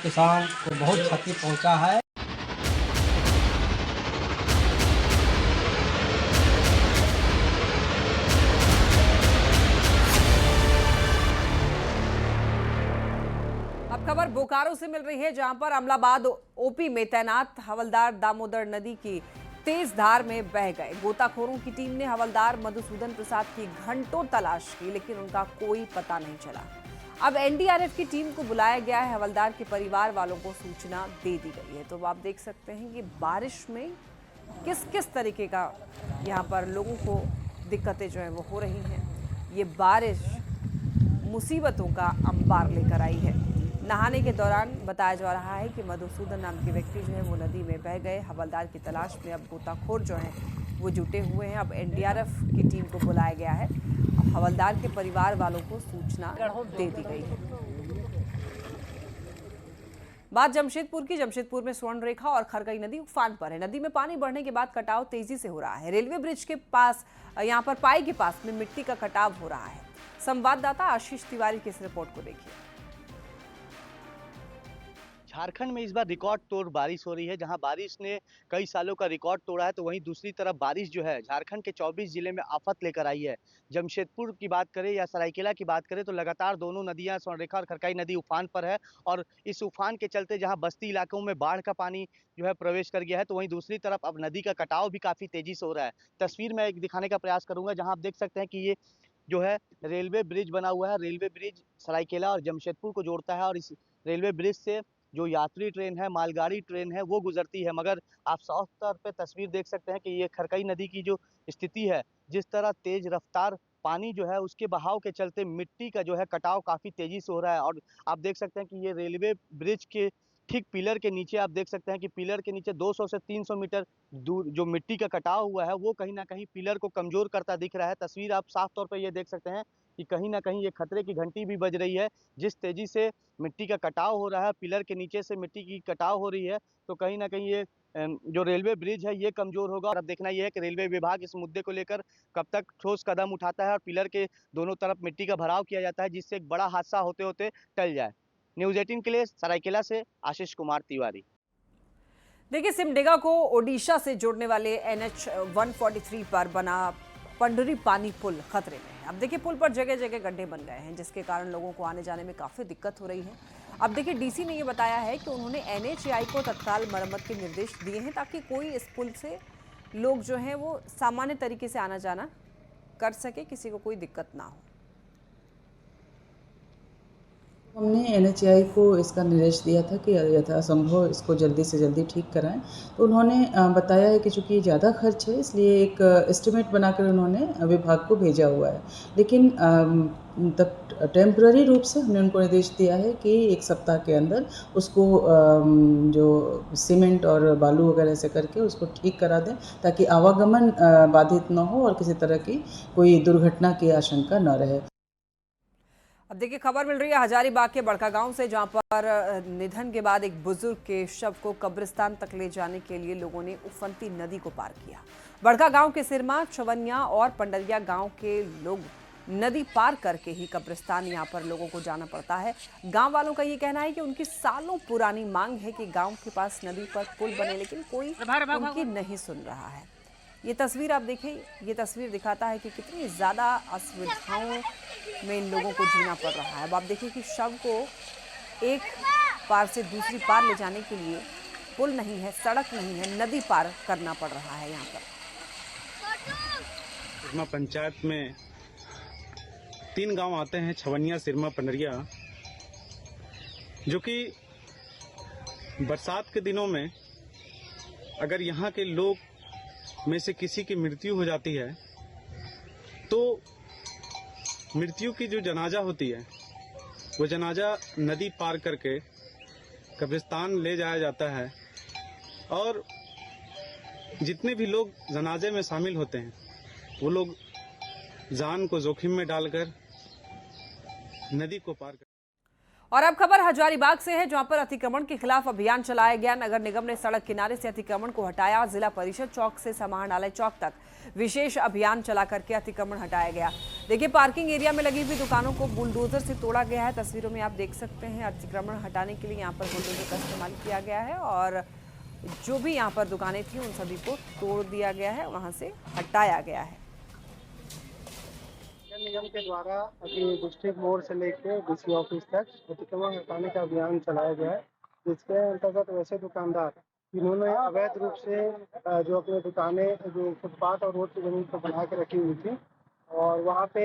किसान को बहुत क्षति पहुंचा है। अब खबर बोकारो से मिल रही है, जहां पर अमलाबाद ओपी में तैनात हवलदार दामोदर नदी की तेज धार में बह गए। गोताखोरों की टीम ने हवलदार मधुसूदन प्रसाद की घंटों तलाश की, लेकिन उनका कोई पता नहीं चला। अब एनडीआरएफ की टीम को बुलाया गया है। हवलदार के परिवार वालों को सूचना दे दी गई है। तो आप देख सकते हैं कि बारिश में किस किस तरीके का यहाँ पर लोगों को दिक्कतें जो है वो हो रही हैं। ये बारिश मुसीबतों का अंबार लेकर आई है। नहाने के दौरान बताया जा रहा है कि मधुसूदन नाम के व्यक्ति जो है वो नदी में बह गए। हवलदार की तलाश में अब गोताखोर जो हैं वो जुटे हुए हैं। अब एनडीआरएफ की टीम को बुलाया गया है। अब हवलदार के परिवार वालों को सूचना दे दी गई है। बात जमशेदपुर की। जमशेदपुर में स्वर्ण रेखा और खरगई नदी उफान पर है। नदी में पानी बढ़ने के बाद कटाव तेजी से हो रहा है। रेलवे ब्रिज के पास, यहाँ पर पाई के पास में मिट्टी का कटाव हो रहा है। संवाददाता आशीष तिवारी की इस रिपोर्ट को देखिए। झारखंड में इस बार रिकॉर्ड तोड़ बारिश हो रही है। जहां बारिश ने कई सालों का रिकॉर्ड तोड़ा है, तो वहीं दूसरी तरफ बारिश जो है झारखंड के 24 जिले में आफत लेकर आई है। जमशेदपुर की बात करें या सरायकेला की बात करें तो लगातार दोनों नदियां स्वर्णरेखा और खरकाई नदी उफान पर है। और इस उफान के चलते जहां बस्ती इलाकों में बाढ़ का पानी जो है प्रवेश कर गया है, तो वहीं दूसरी तरफ अब नदी का कटाव भी काफी तेजी से हो रहा है। तस्वीर में एक दिखाने का प्रयास करूंगा, जहाँ आप देख सकते हैं कि ये जो है रेलवे ब्रिज बना हुआ है। रेलवे ब्रिज सरायकेला और जमशेदपुर को जोड़ता है, और इस रेलवे ब्रिज से जो यात्री ट्रेन है, मालगाड़ी ट्रेन है, वो गुजरती है। मगर आप साफ तौर पे तस्वीर देख सकते हैं कि ये खरकई नदी की जो स्थिति है, जिस तरह तेज रफ्तार पानी जो है उसके बहाव के चलते मिट्टी का जो है कटाव काफी तेजी से हो रहा है। और आप देख सकते हैं कि ये रेलवे ब्रिज के ठीक पिलर के नीचे आप देख सकते हैं कि पिलर के नीचे 200 से 300 मीटर दूर जो मिट्टी का कटाव हुआ है, वो कहीं ना कहीं पिलर को कमजोर करता दिख रहा है। तस्वीर आप साफ तौर पर ये देख सकते हैं कि कहीं ना कहीं ये खतरे की घंटी भी बज रही है। जिस तेजी से मिट्टी का कटाव हो रहा है, पिलर के नीचे से मिट्टी की कटाव हो रही है, तो कहीं ना कहीं ये जो रेलवे ब्रिज है ये कमजोर होगा। और अब देखना यह है कि रेलवे विभाग इस मुद्दे को लेकर कब तक ठोस कदम उठाता है और पिलर के दोनों तरफ मिट्टी का भराव किया जाता है, जिससे एक बड़ा हादसा होते होते टल जाए। न्यूज़ 18 के लिए सरायकेला से आशीष कुमार तिवारी। देखिए, सिमडेगा को ओडिशा से जोड़ने वाले NH 143 पर बना पंडरी पानी पुल खतरे में है। अब देखिए, पुल पर जगह जगह गड्ढे बन गए हैं, जिसके कारण लोगों को आने जाने में काफ़ी दिक्कत हो रही है। अब देखिए, डीसी ने ये बताया है कि उन्होंने NHAI को तत्काल मरम्मत के निर्देश दिए हैं, ताकि कोई इस पुल से लोग जो हैं वो सामान्य तरीके से आना जाना कर सके, किसी को कोई दिक्कत ना हो। हमने NHAI को इसका निर्देश दिया था कि यथासंभव इसको जल्दी से जल्दी ठीक कराएं। तो उन्होंने बताया है कि चूँकि ज़्यादा खर्च है, इसलिए एक एस्टिमेट बनाकर उन्होंने विभाग को भेजा हुआ है। लेकिन टेम्पररी रूप से हमने उनको निर्देश दिया है कि 1 सप्ताह के अंदर उसको जो सीमेंट और बालू वगैरह से करके उसको ठीक करा दें, ताकि आवागमन बाधित न हो और किसी तरह की कोई दुर्घटना की आशंका न रहे। अब देखिए, खबर मिल रही है हजारीबाग के बड़का गांव से, जहां पर निधन के बाद एक बुजुर्ग के शव को कब्रिस्तान तक ले जाने के लिए लोगों ने उफनती नदी को पार किया। बड़का गांव के सिरमा, चवनिया और पंडरिया गांव के लोग नदी पार करके ही कब्रिस्तान यहां पर लोगों को जाना पड़ता है। गांव वालों का ये कहना है कि उनकी सालों पुरानी मांग है कि गांव के पास नदी पर पुल बने, लेकिन कोई उनकी नहीं सुन रहा है। ये तस्वीर आप देखें, ये तस्वीर दिखाता है कि कितनी ज़्यादा असुविधाओं में इन लोगों को जीना पड़ रहा है। अब आप देखिए कि शव को एक पार से दूसरी पार ले जाने के लिए पुल नहीं है, सड़क नहीं है, नदी पार करना पड़ रहा है यहाँ पर। सिरमा पंचायत में 3 गांव आते हैं, छवनिया, सिरमा, पंडरिया, जो कि बरसात के दिनों में अगर यहाँ के लोग में से किसी की मृत्यु हो जाती है, तो मृत्यु की जो जनाजा होती है, वो जनाजा नदी पार करके कब्रिस्तान ले जाया जाता है। और जितने भी लोग जनाजे में शामिल होते हैं, वो लोग जान को जोखिम में डालकर नदी को पार कर। और अब खबर हजारीबाग से है, जहां पर अतिक्रमण के खिलाफ अभियान चलाया गया। नगर निगम ने सड़क किनारे से अतिक्रमण को हटाया। जिला परिषद चौक से समाहरणालय चौक तक विशेष अभियान चला करके अतिक्रमण हटाया गया। देखिए, पार्किंग एरिया में लगी हुई दुकानों को बुलडोजर से तोड़ा गया है। तस्वीरों में आप देख सकते हैं, अतिक्रमण हटाने के लिए यहाँ पर बुलडोजर का इस्तेमाल किया गया है और जो भी यहाँ पर दुकानें थी उन सभी को तोड़ दिया गया है, वहाँ से हटाया गया है। नगर निगम के द्वारा अभी डिस्ट्रिक्ट मोड़ से लेकर डीसी ऑफिस तक अतिक्रमण हटाने का अभियान चलाया गया है, जिसके अंतर्गत वैसे दुकानदार जिन्होंने अवैध रूप से जो अपने दुकानें जो फुटपाथ और रोड की जमीन पर बना के रखी हुई थी और वहाँ पे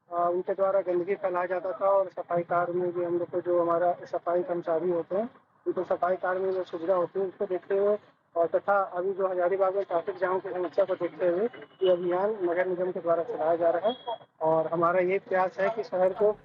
उनके द्वारा गंदगी फैलाया जाता था और सफाई कार्य में भी हम लोग को जो हमारा सफाई कर्मचारी होते हैं उनको सफाई कार्य में जो सुविधा होती है उसको देखते हुए और तथा अभी जो हजारीबाग में ट्रैफिक जाम की समस्या को देखते हुए ये अभियान नगर निगम के द्वारा चलाया जा रहा है और हमारा ये प्रयास है कि शहर को।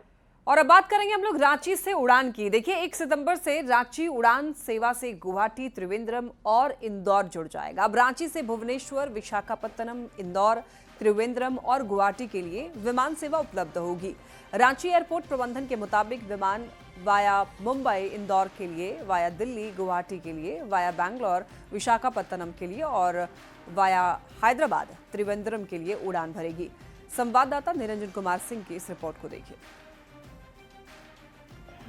और अब बात करेंगे हम लोग रांची से उड़ान की। देखिए, 1 सितंबर से रांची उड़ान सेवा से गुवाहाटी, त्रिवेंद्रम और इंदौर जुड़ जाएगा। अब रांची से भुवनेश्वर, विशाखापत्तनम, इंदौर, त्रिवेंद्रम और गुवाहाटी के लिए विमान सेवा उपलब्ध होगी। रांची एयरपोर्ट प्रबंधन के मुताबिक विमान वाया मुंबई, इंदौर के लिए, वाया दिल्ली, गुवाहाटी के लिए, वाया बैंगलोर, विशाखापत्तनम के लिए और वाया हैदराबाद, त्रिवेंद्रम के लिए उड़ान भरेगी। संवाददाता निरंजन कुमार सिंह की इस रिपोर्ट को देखिए।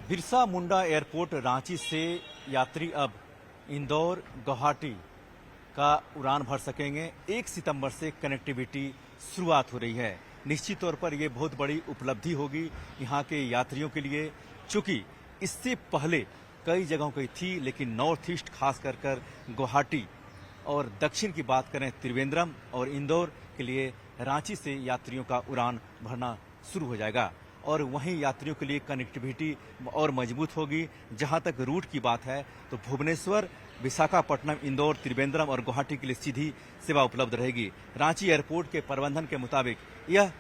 बिरसा मुंडा एयरपोर्ट रांची से यात्री अब इंदौर, गुवाहाटी का उड़ान भर सकेंगे। 1 सितंबर से कनेक्टिविटी शुरुआत हो रही है। निश्चित तौर पर यह बहुत बड़ी उपलब्धि होगी यहाँ के यात्रियों के लिए, चूंकि इससे पहले कई जगहों की थी, लेकिन नॉर्थ ईस्ट खास कर गुवाहाटी और दक्षिण की बात करें त्रिवेंद्रम और इंदौर के लिए रांची से यात्रियों का उड़ान भरना शुरू हो जाएगा और वहीं यात्रियों के लिए कनेक्टिविटी और मजबूत होगी। जहां तक रूट की बात है तो भुवनेश्वर, विशाखापट्टनम, इंदौर, त्रिवेंद्रम और गुवाहाटी के लिए सीधी सेवा उपलब्ध रहेगी। रांची एयरपोर्ट के प्रबंधन के मुताबिक यह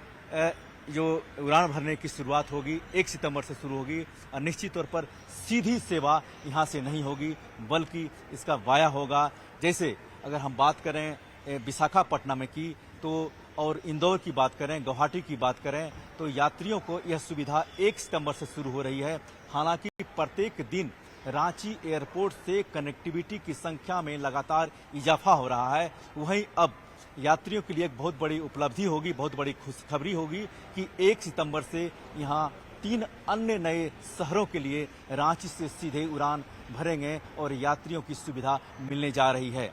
जो उड़ान भरने की शुरुआत होगी 1 सितंबर से शुरू होगी और निश्चित तौर पर सीधी सेवा यहां से नहीं होगी, बल्कि इसका वाया होगा। जैसे अगर हम बात करें विशाखापट्टनम की तो और इंदौर की बात करें, गुवाहाटी की बात करें तो यात्रियों को यह सुविधा 1 सितंबर से शुरू हो रही है। हालांकि प्रत्येक दिन रांची एयरपोर्ट से कनेक्टिविटी की संख्या में लगातार इजाफा हो रहा है। वहीं अब यात्रियों के लिए एक बहुत बड़ी उपलब्धि होगी, बहुत बड़ी खुशखबरी होगी कि 1 सितंबर से यहाँ 3 अन्य नए शहरों के लिए रांची से सीधे उड़ान भरेंगे और यात्रियों की सुविधा मिलने जा रही है।